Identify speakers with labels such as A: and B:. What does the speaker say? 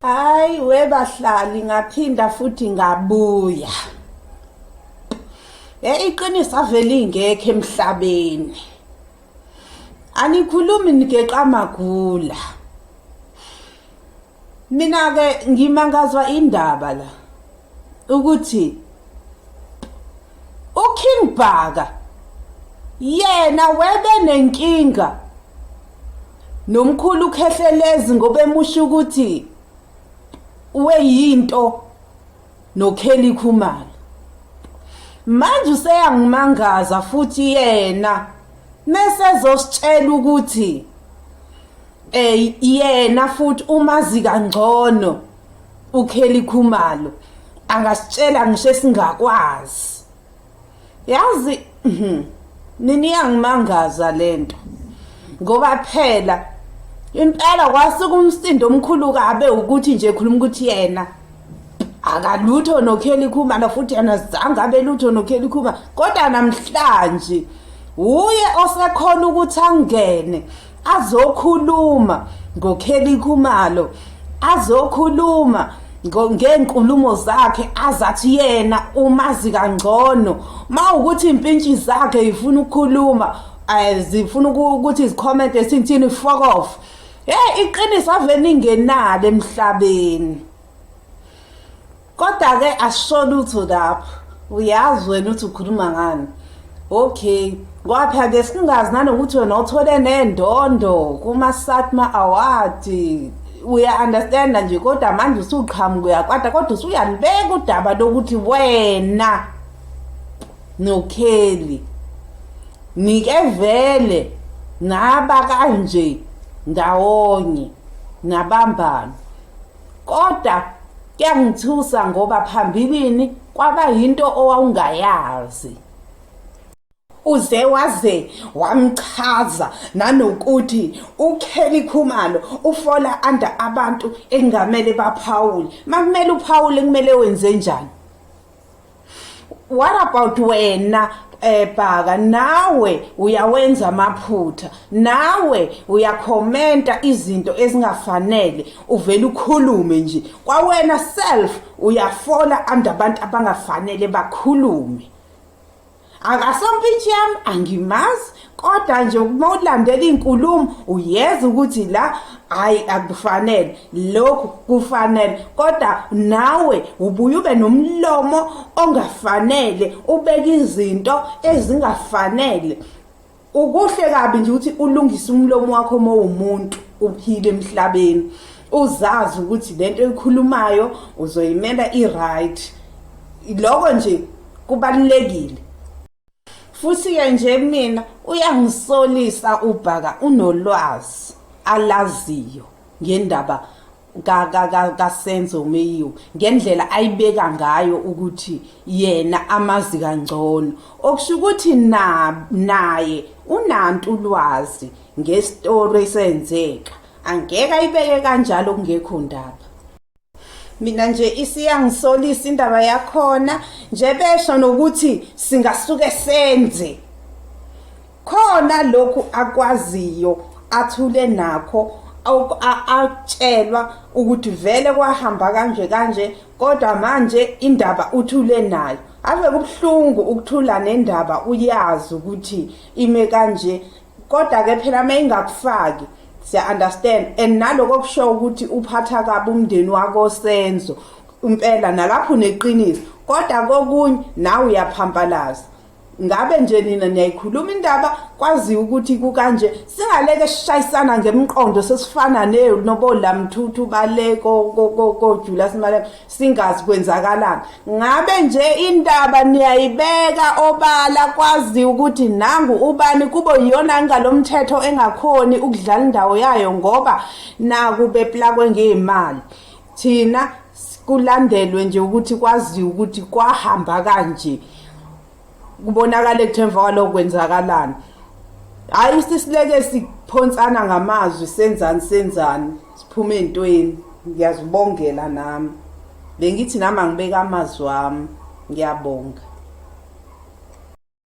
A: Hayi webahlali ngaphinda futhi ngabuya. Iqiniso avele ingekho emhlabeni. Anikhulumi ngeqa magula. Mina ke ngimangazwa indaba la ukuthi uKing Bhaka yena webe nenkinga nomkhulu uKhehlelezi ngoba emusha ukuthi weyinto noKelly Khumalo. Manje useyangimangaza futhi yena mesezositshela ukuthi yena futhi umazi kangcono uKelly Khumalo angasitshela ngisho singakwazi. Yazi nini yangimangaza lento ngoba phela impela kwasuka umsindo omkhulu kabe ukuthi nje khuluma ukuthi yena akalutho noKelly Khumalo futhi yena zange abe lutho noKelly Khumalo, kodwa namhlanje uye osekhona ukuthi angene azokhuluma ngoKelly Khumalo, azokhuluma ngenkulumo zakhe azathi yena umazi kangcono. Mawukuthi impintshi zakhe ifuna ukukhuluma zifuna ukuthi izicomment esithini fuck off. Iqiniso avele ingenalo emhlabeni. Kodwa ke asisho lutho lapho. Uyazi wena uthi ukhuluma ngani. Okay, ngoba ke singazi nanokuthi wena uthole nendondo kuma Satma Award. Uya understand nje kodwa manje usuqhamuka uyakwada kodwa usuyanibeka udaba lokuthi wena noKelly nike vele naba kanje ndawonye nabambana. Kodwa kuyangithusa ngoba phambilini kwaba yinto owawungayazi. Uze waze wamchaza nanokuthi uKelly Khumalo ufola under abantu engamele baphawule. Makumele uphawule kumele wenze njani? What about wena Bhaka? Nawe uyawenza amaphutha, nawe uyakhomenta izinto ezingafanele, uvela ukhulume nje. Kwawena self uyafola under abantu abangafanele bakhulume. Akasompintshi yami angimazi, kodwa nje uma ulandela inkulumo uyeza ukuthi la hayi akufanele, lokhu kufanele. Kodwa nawe ubuye ube nomlomo ongafanele, ubeka izinto ezingafanele. Ukuhle kabi nje ukuthi ulungise umlomo wakho uma umuntu uphile emhlabeni, uzazi ukuthi lento ekhulumayo uzoyimela i-right. Lokho nje kubalulekile. Futhi ke nje mina uyangisolisa uBhaka, unolwazi alaziyo ngendaba kaSenzo Meyiwe, ngendlela ayibeka ngayo ukuthi yena amazi kangcono, okusho ukuthi naye unantu ulwazi ngestory esenzeka. Angeke ayibeke kanjalo kungekho ndaba. Mina nje isiyangisolisa indaba yakhona nje besho nokuthi singasuke senze khona lokhu akwaziyo athule nakho atshelwa ukuthi vele kwahamba kanje kodwa manje indaba uthule nayo. Ave kubhlungu ukuthula nendaba uyazi ukuthi ime kanje, kodwa ke phela mayingakufaki siya understand. And naloko kusho ukuthi uphatha kabi umndeni wako Senzo impela nalapho neqiniso, kodwa kokunye nawe uyaphampalaza. Ngabe nje nina niyayikhuluma indaba kwazi ukuthi kukanje, singaleke sishayisana ngemqondo sesifana nobola mthuthu baleko Julius Malema singazi kwenzakalana. Ngabe nje indaba niyayibeka obala kwazi ukuthi nangu ubani kubo yiyona ngalomthetho engakhoni ukudlala indawo yayo ngoba naku beplakwe ngeimali. Thina kulandelwe nje ukuthi kwazi ukuthi kwahamba kanje, kubonakala ekuthemva kwalokho kwenzakalana. Hayi sisileke siphonsana ngamazwi senzani siphume entweni. Ngiyazibongela nami bengithi nami angibeka amazwi wami. Ngiyabonga.